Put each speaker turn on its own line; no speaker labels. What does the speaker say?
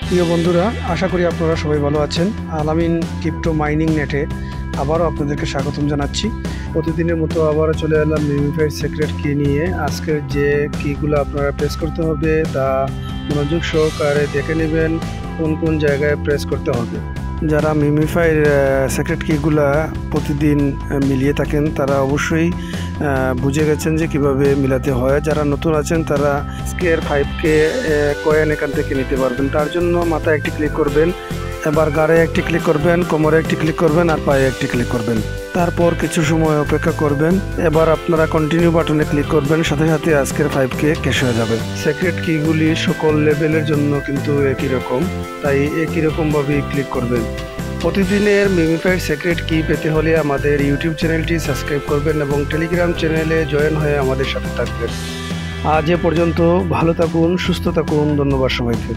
প্রিয় বন্ধুরা, আশা করি আপনারা সবাই ভালো আছেন। আলামিন ক্রিপ্টো মাইনিং নেটে আবারও আপনাদেরকে স্বাগতম জানাচ্ছি। প্রতিদিনের মতো আবারও চলে এলাম মিমিফাইড সিক্রেট কি নিয়ে। আজকের যে কিগুলো আপনারা প্রেস করতে হবে তা মনোযোগ সহকারে দেখে নেবেন কোন কোন জায়গায় প্রেস করতে হবে। যারা মিমিফাইড সিক্রেট কিগুলা প্রতিদিন মিলিয়ে থাকেন তারা অবশ্যই বুঝে গেছেন যে কিভাবে মিলাতে হয়। যারা নতুন আছেন তারা স্কেয়ার 5K কয়েন এখান থেকে নিতে পারবেন। তার জন্য মাথায় একটি ক্লিক করবেন, এবার গাড়ে একটি ক্লিক করবেন, কোমরে একটি ক্লিক করবেন আর পায়ে একটি ক্লিক করবেন। তারপর কিছু সময় অপেক্ষা করবেন। এবার আপনারা কন্টিনিউ বাটনে ক্লিক করবেন, সাথে সাথে আজকের 5K ক্যাশ হয়ে যাবে। সিক্রেট কিগুলি সকল লেভেলের জন্য কিন্তু একই রকম, তাই একই রকমভাবেই ক্লিক করবেন। প্রতিদিনের মিমিফাইড সিক্রেট কি পেতে হলে আমাদের ইউটিউব চ্যানেলটি সাবস্ক্রাইব করবেন এবং টেলিগ্রাম চ্যানেলে জয়েন হয়ে আমাদের সাথে থাকবেন। আজ এ পর্যন্ত, ভালো থাকুন, সুস্থ থাকুন। ধন্যবাদ সবাইকে।